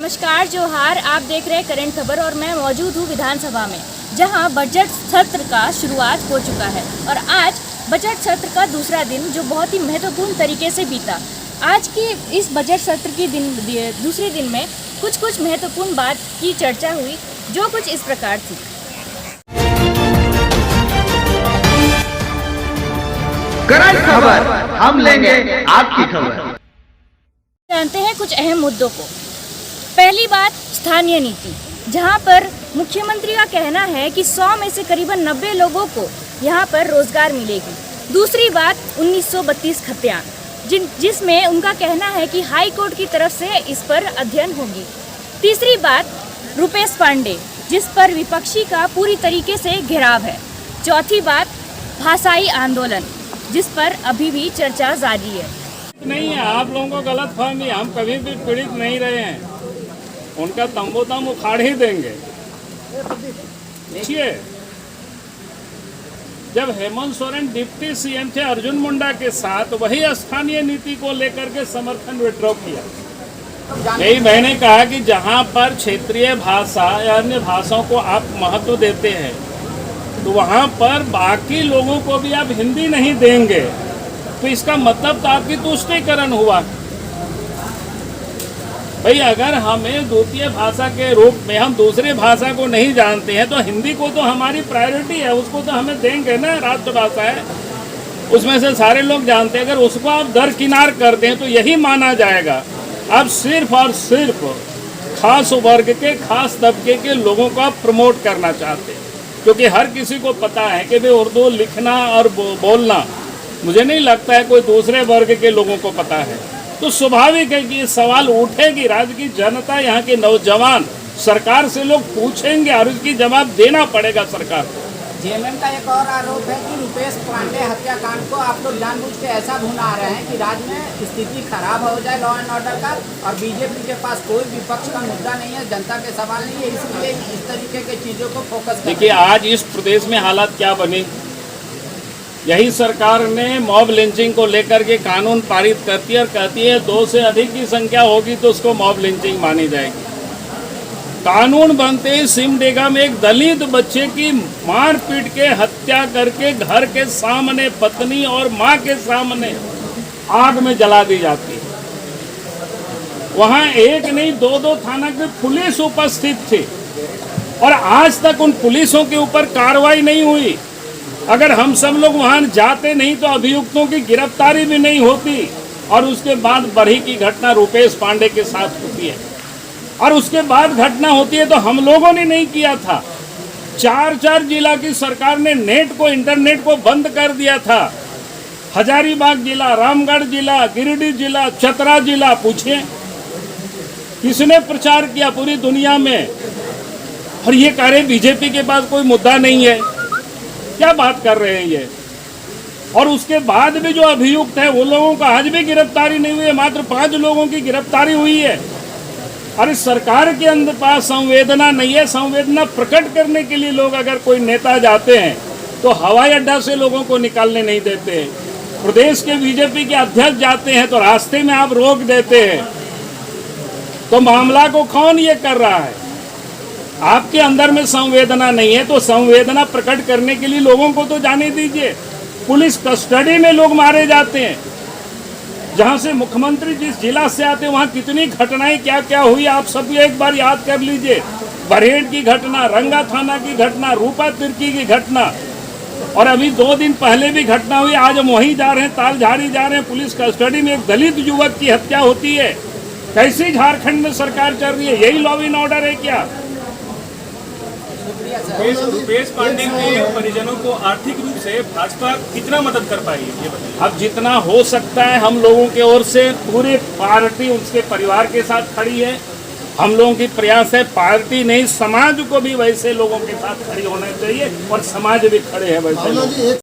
नमस्कार जोहार, आप देख रहे हैं करंट खबर और मैं मौजूद हूँ विधानसभा में, जहां बजट सत्र का शुरुआत हो चुका है। और आज बजट सत्र का दूसरा दिन जो बहुत ही महत्वपूर्ण तरीके से बीता। आज की इस बजट सत्र की दूसरे दिन में कुछ महत्वपूर्ण बात की चर्चा हुई, जो कुछ इस प्रकार थी। करंट खबर, हम लेंगे आपकी खबर। जानते हैं कुछ अहम मुद्दों को। पहली बात, स्थानीय नीति, जहां पर मुख्यमंत्री का कहना है कि 100 में से करीबन 90 लोगों को यहां पर रोजगार मिलेगी। दूसरी बात, 1932 खतियान, जिसमें उनका कहना है कि हाई कोर्ट की तरफ से इस पर अध्ययन होगी। तीसरी बात, रुपेश पांडे, जिस पर विपक्षी का पूरी तरीके से घेराव है। चौथी बात, भाषाई आंदोलन, जिस पर अभी भी चर्चा जारी है। नहीं है, आप लोगों को गलत फहमी, हम कभी भी पीड़ित नहीं रहे हैं। उनका तंबोतम उखाड़ ही देंगे। देखिए, जब हेमंत सोरेन डिप्टी सीएम थे अर्जुन मुंडा के साथ, वही स्थानीय नीति को लेकर के समर्थन विड्रॉ किया। यही मैंने कहा कि जहां पर क्षेत्रीय भाषा या अन्य भाषाओं को आप महत्व देते हैं, तो वहां पर बाकी लोगों को भी आप हिंदी नहीं देंगे, तो इसका मतलब तो आपकी तुष्टीकरण हुआ। भाई, अगर हमें द्वितीय भाषा के रूप में हम दूसरी भाषा को नहीं जानते हैं, तो हिंदी को तो हमारी प्रायोरिटी है, उसको तो हमें देंगे ना। राष्ट्रभाषा है, उसमें से सारे लोग जानते हैं। अगर उसको आप दरकिनार कर दें तो यही माना जाएगा आप सिर्फ और सिर्फ खास वर्ग के, खास तबके के लोगों को आप प्रमोट करना चाहते हैं। क्योंकि हर किसी को पता है कि भाई उर्दू लिखना और बोलना, मुझे नहीं लगता है कोई दूसरे वर्ग के लोगों को पता है। तो स्वाभाविक है कि ये सवाल उठेगी। राज्य की जनता, यहाँ के नौजवान सरकार से लोग पूछेंगे और उसकी जवाब देना पड़ेगा सरकार को। जेएमएम का एक और आरोप है कि रुपेश पांडे हत्याकांड को आप लोग जानबूझ के ऐसा भुना रहे हैं कि राज्य में स्थिति खराब हो जाए लॉ एंड ऑर्डर का, और बीजेपी के पास कोई विपक्ष का मुद्दा नहीं है, जनता के सवाल नहीं है, इसलिए इस तरीके की चीजों को फोकस। देखिए, आज इस प्रदेश में हालात क्या बनी। यही सरकार ने मॉब लिंचिंग को लेकर के कानून पारित करती है और कहती है 2 से अधिक की संख्या होगी तो उसको मॉब लिंचिंग मानी जाएगी। कानून बनते ही सिमडेगा में एक दलित बच्चे की मार पीट के हत्या करके घर के सामने पत्नी और मां के सामने आग में जला दी जाती है। वहां एक नहीं 2 थाना की पुलिस उपस्थित थी और आज तक उन पुलिसों के ऊपर कार्रवाई नहीं हुई। अगर हम सब लोग वहां जाते नहीं तो अभियुक्तों की गिरफ्तारी भी नहीं होती। और उसके बाद बरही की घटना रुपेश पांडे के साथ होती है, और उसके बाद घटना होती है तो हम लोगों ने नहीं किया था। 4 जिला की सरकार ने नेट को, इंटरनेट को बंद कर दिया था। हजारीबाग जिला, रामगढ़ जिला, गिरिडीह जिला, चतरा जिला, पूछिए किसने प्रचार किया पूरी दुनिया में। और ये कह रहे बीजेपी के पास कोई मुद्दा नहीं है, क्या बात कर रहे हैं ये। और उसके बाद भी जो अभियुक्त है वो लोगों का आज भी गिरफ्तारी नहीं हुई है, मात्र 5 लोगों की गिरफ्तारी हुई है। अरे सरकार के अंदर पास संवेदना नहीं है। संवेदना प्रकट करने के लिए लोग, अगर कोई नेता जाते हैं तो हवाई अड्डा से लोगों को निकालने नहीं देते हैं। प्रदेश के बीजेपी के अध्यक्ष जाते हैं तो रास्ते में आप रोक देते हैं। तो मामला को कौन ये कर रहा है? आपके अंदर में संवेदना नहीं है, तो संवेदना प्रकट करने के लिए लोगों को तो जाने दीजिए। पुलिस कस्टडी में लोग मारे जाते हैं। जहां से मुख्यमंत्री जिस जिला से आते हैं वहां कितनी घटनाएं क्या क्या हुई, आप सब एक बार याद कर लीजिए। बरहेट की घटना, रंगा थाना की घटना, रूपा तिर्की की घटना, और अभी 2 दिन पहले भी घटना हुई। आज हम वहीं जा रहे हैं, तालझारी जा रहे हैं, पुलिस कस्टडी में एक दलित युवक की हत्या होती है। कैसी झारखंड में सरकार चल रही है? यही लॉ एंड ऑर्डर है क्या? रुपेश पांडे के परिजनों को आर्थिक रूप से भाजपा कितना मदद कर पाएगी, ये बताइए। अब जितना हो सकता है हम लोगों के ओर से, पूरी पार्टी उसके परिवार के साथ खड़ी है। हम लोगों की प्रयास है, पार्टी नहीं समाज को भी वैसे लोगों के साथ खड़ी होना चाहिए, और समाज भी खड़े हैं वैसे लोग।